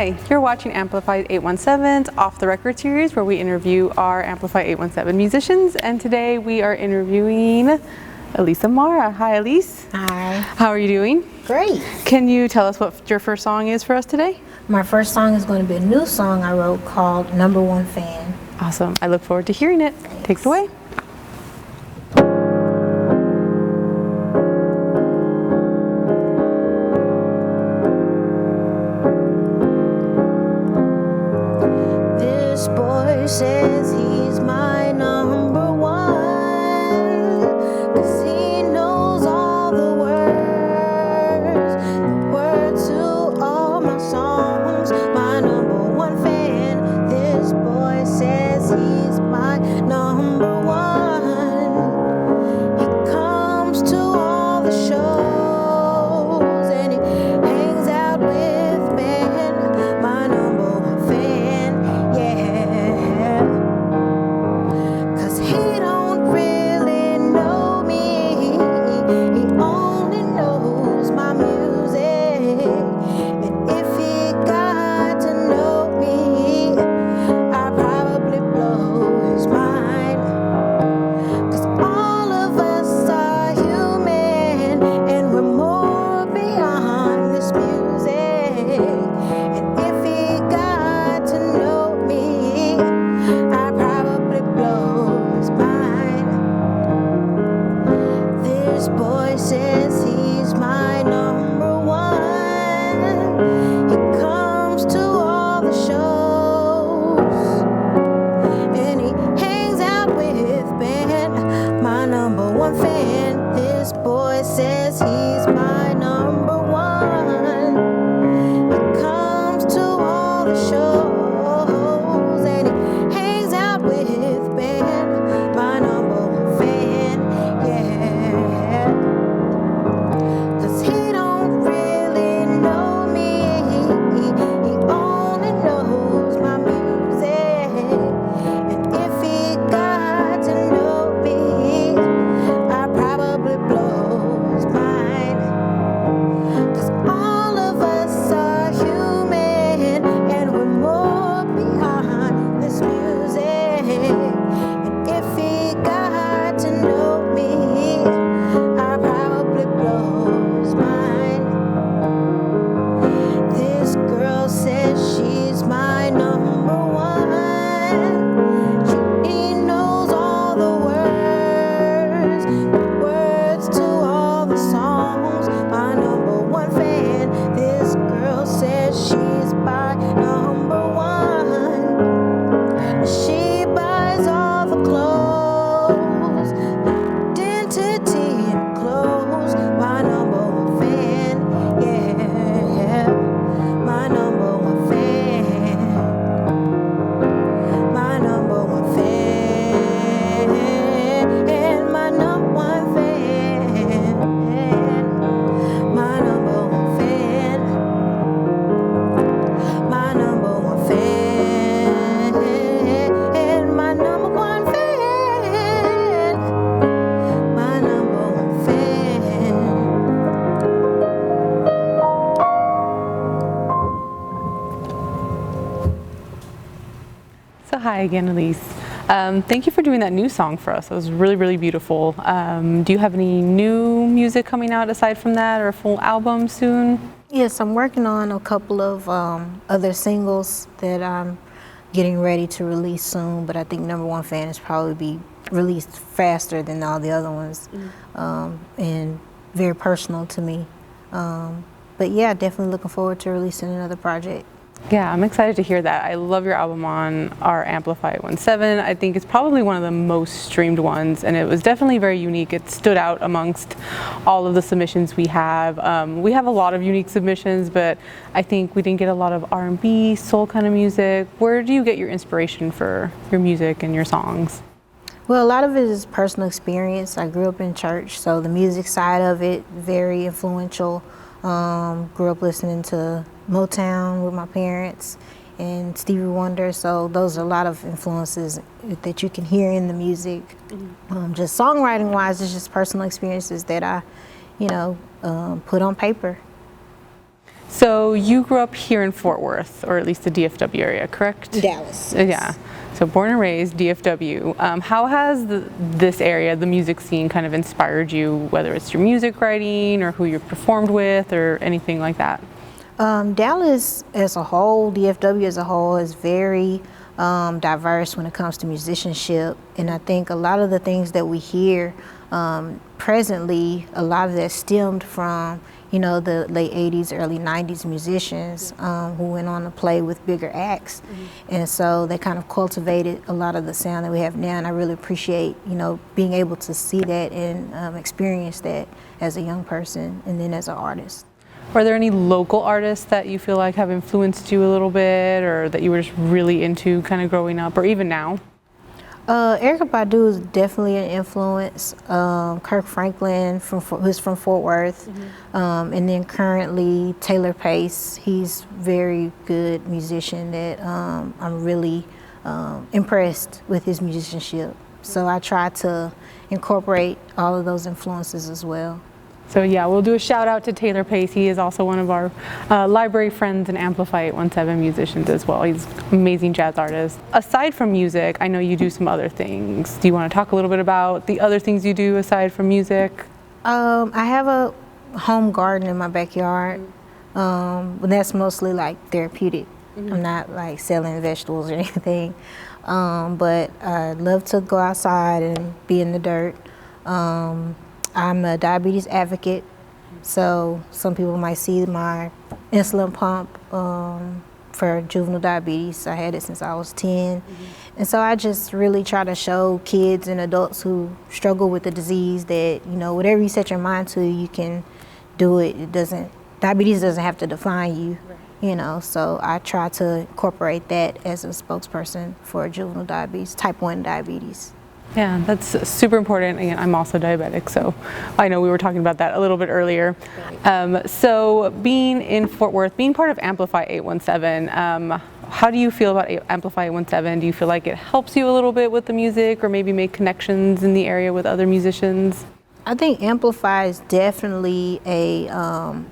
Hi, you're watching Amplify 817's Off the Record series where we interview our Amplify 817 musicians, and today we are interviewing Elise Amara. Hi Elise. Hi. How are you doing? Great. Can you tell us what your first song is for us today? My first song is going to be a new song I wrote called Number One Fan. Awesome. I look forward to hearing it. Thanks. Take it away. This boy says he's my number one, 'cause he knows all the words to all my songs. My number one fan. This boy says he's my number one. He comes to all the shows and he hangs out with Ben, my number one fan. Yeah, 'cause he don't really know me, he only knows my music. And if he got to know me, I'd probably blow his mind. 'Cause all of us are human and we're more beyond this music. And if he got to know me, I'd probably blow his mind. This boy says he's my number one. He comes to all the shows and he hangs out with Ben, my number one fan. This boy says he's my number one. He comes to all the shows and he hangs out with Ben, my number one fan. Yeah, 'cause he don't really know me, he only knows my music. And if he got to know me, I'd probably blow his mind. 'Cause all of us are human and we're more beyond this music. And if he got to know me, I'd probably blow his mind. This girl says she's my number one. She knows all the words to all the songs. My number one fan. This girl says she's my number one. She buys all the clothes, identity and clothes. My number one fan. Yeah, my number one fan. My number one fan. My number one fan. My number one fan. My number one fan. My number one fan. My number one fan. So hi again, Elise. Thank you for doing that new song for us. It was really, really beautiful. Do you have any new music coming out aside from that, or a full album soon? Yes, I'm working on a couple of other singles that I'm getting ready to release soon, but I think Number One Fan is probably be released faster than all the other ones, and very personal to me. But yeah, definitely looking forward to releasing another project. Yeah, I'm excited to hear that. I love your album on our Amplify 817. I think it's probably one of the most streamed ones, and it was definitely very unique. It stood out amongst all of the submissions we have. We have a lot of unique submissions, but I think we didn't get a lot of R&B, soul kind of music. Where do you get your inspiration for your music and your songs? Well, a lot of it is personal experience. I grew up in church, so the music side of it, very influential. Grew up listening to Motown with my parents and Stevie Wonder, so those are a lot of influences that you can hear in the music. Just songwriting wise, it's just personal experiences that I, put on paper. So you grew up here in Fort Worth, or at least the DFW area, correct? Dallas. Yeah. So born and raised DFW. How has this area, the music scene, kind of inspired you, whether it's your music writing or who you've performed with or anything like that? Dallas as a whole, DFW as a whole, is very diverse when it comes to musicianship. And I think a lot of the things that we hear presently, a lot of that stemmed from, you know, the late 80s, early 90s musicians who went on to play with bigger acts. And so they kind of cultivated a lot of the sound that we have now. And I really appreciate, you know, being able to see that and experience that as a young person and then as an artist. Are there any local artists that you feel like have influenced you a little bit, or that you were just really into kind of growing up, or even now? Erykah Badu is definitely an influence. Kirk Franklin, who's from Fort Worth, and then currently Taylor Pace. He's very good musician that I'm really impressed with his musicianship. So I try to incorporate all of those influences as well. So yeah, we'll do a shout out to Taylor Pace. He is also one of our library friends and Amplify 817 musicians as well. He's an amazing jazz artist. Aside from music, I know you do some other things. Do you want to talk a little bit about the other things you do aside from music? I have a home garden in my backyard. But that's mostly like therapeutic. I'm not like selling vegetables or anything. But I love to go outside and be in the dirt. I'm a diabetes advocate, so some people might see my insulin pump for juvenile diabetes. I had it since I was 10. And so I just really try to show kids and adults who struggle with the disease that, you know, whatever you set your mind to, you can do it. Diabetes doesn't have to define you, you know, so I try to incorporate that as a spokesperson for juvenile diabetes, type 1 diabetes. Yeah, that's super important. Again, I'm also diabetic, so I know we were talking about that a little bit earlier. So being in Fort Worth, being part of Amplify 817, how do you feel about Amplify 817? Do you feel like it helps you a little bit with the music, or maybe make connections in the area with other musicians? I think Amplify is definitely a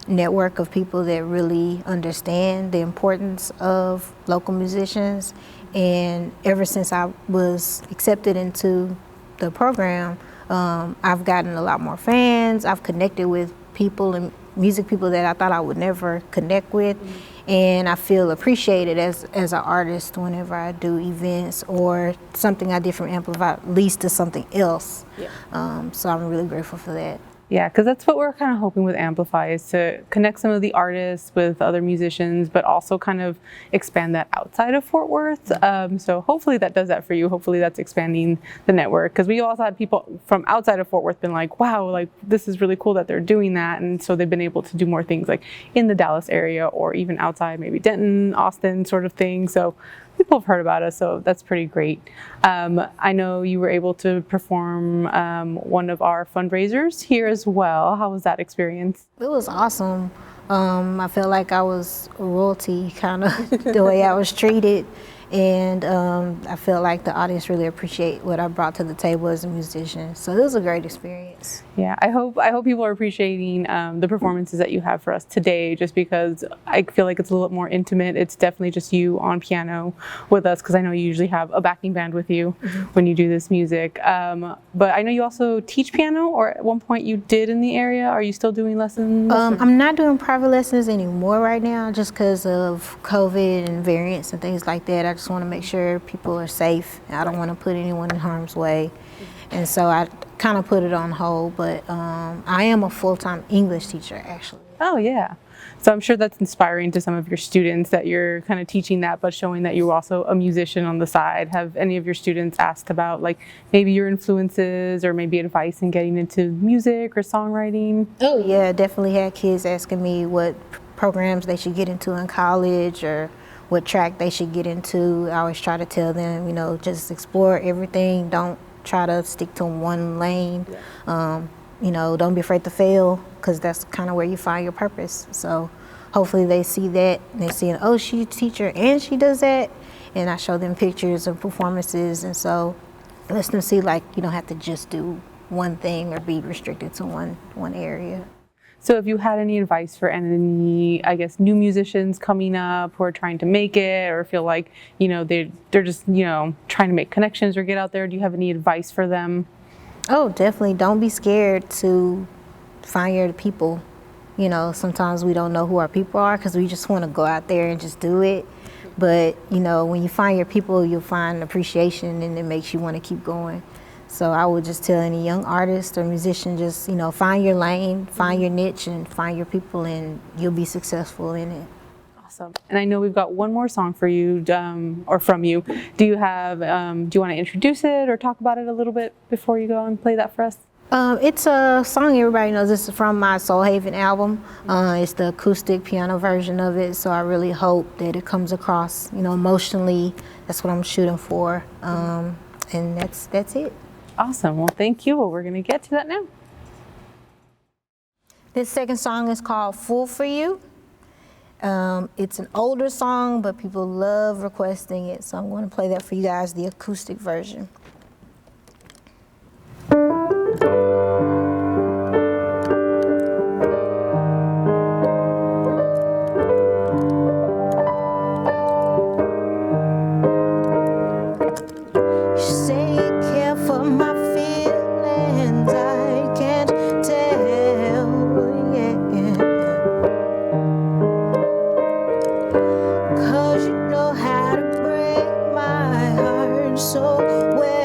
network of people that really understand the importance of local musicians. And ever since I was accepted into the program, I've gotten a lot more fans. I've connected with people and music people that I thought I would never connect with. And I feel appreciated as an artist whenever I do events or something I did from Amplify leads to something else. So I'm really grateful for that. Yeah, because that's what we're kind of hoping with Amplify, is to connect some of the artists with other musicians, but also kind of expand that outside of Fort Worth. So hopefully that does that for you. Hopefully that's expanding the network, because we also had people from outside of Fort Worth been like, wow, like this is really cool that they're doing that. And so they've been able to do more things like in the Dallas area or even outside, maybe Denton, Austin sort of thing. So people have heard about us, so that's pretty great. I know you were able to perform one of our fundraisers here as well. How was that experience? It was awesome. I felt like I was royalty, kind of the way I was treated. And I felt like the audience really appreciate what I brought to the table as a musician. So it was a great experience. Yeah, I hope people are appreciating the performances that you have for us today, just because I feel like it's a little bit more intimate. It's definitely just you on piano with us, because I know you usually have a backing band with you when you do this music. But I know you also teach piano, or at one point you did in the area. Are you still doing lessons? I'm not doing private lessons anymore right now, just because of COVID and variants and things like that. I just want to make sure people are safe. I don't want to put anyone in harm's way. And so I kind of put it on hold, but I am a full-time English teacher, actually. Oh, yeah. So I'm sure that's inspiring to some of your students, that you're kind of teaching that, but showing that you're also a musician on the side. Have any of your students asked about like maybe your influences or maybe advice in getting into music or songwriting? Oh, yeah, definitely had kids asking me what programs they should get into in college or what track they should get into. I always try to tell them, you know, just explore everything. Don't try to stick to one lane. You know, don't be afraid to fail, because that's kind of where you find your purpose. So hopefully they see that, and they see, oh, she's a teacher and she does that. And I show them pictures of performances, and so it lets them see, like, you don't have to just do one thing or be restricted to one area. So if you had any advice for any, I guess, new musicians coming up who are trying to make it or feel like, they're just, trying to make connections or get out there, do you have any advice for them? Oh, definitely. Don't be scared to find your people. Sometimes we don't know who our people are because we just want to go out there and just do it. But, when you find your people, you'll find appreciation and it makes you want to keep going. So I would just tell any young artist or musician, just, find your lane, find your niche, and find your people, and you'll be successful in it. Awesome. And I know we've got one more song for you, or from you. Do you want to introduce it or talk about it a little bit before you go and play that for us? It's a song everybody knows. This is from my Soul Haven album. It's the acoustic piano version of it, so I really hope that it comes across, emotionally. That's what I'm shooting for, and that's it. Awesome. Well, thank you. Well, we're going to get to that now. This second song is called Fool for You. It's an older song, but people love requesting it, so I'm going to play that for you guys, the acoustic version. So well.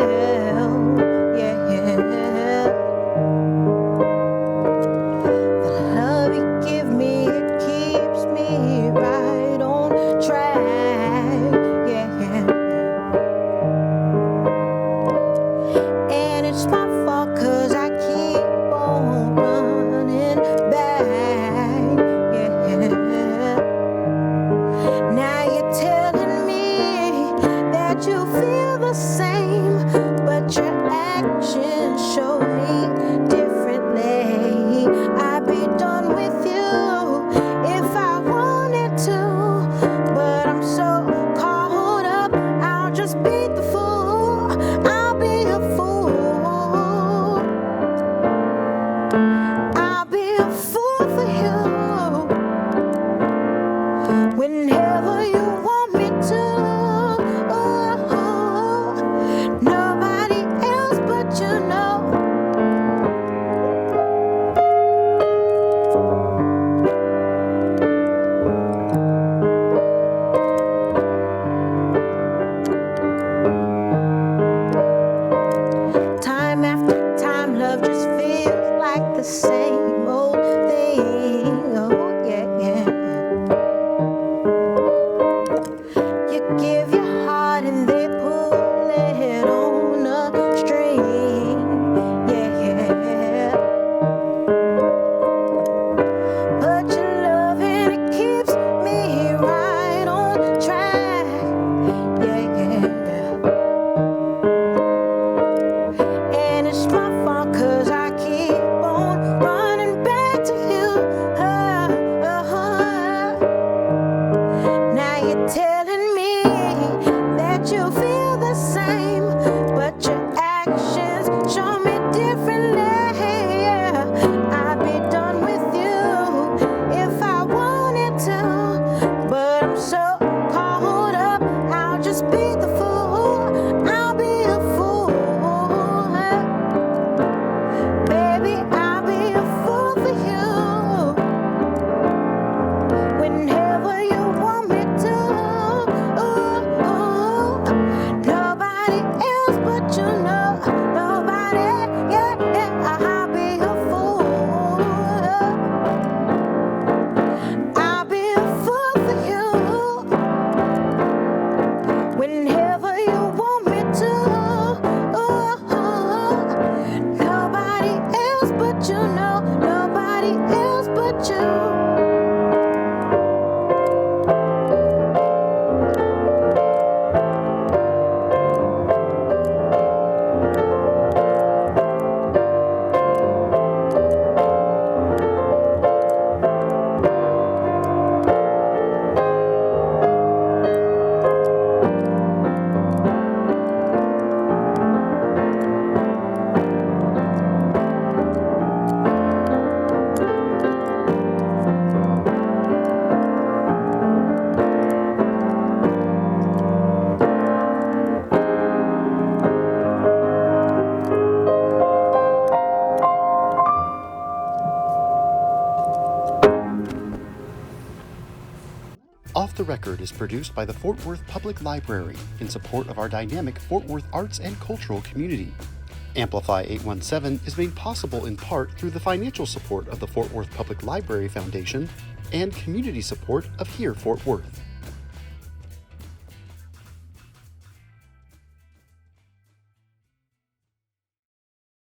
Off the Record is produced by the Fort Worth Public Library in support of our dynamic Fort Worth arts and cultural community. Amplify 817 is made possible in part through the financial support of the Fort Worth Public Library Foundation and community support of Here Fort Worth.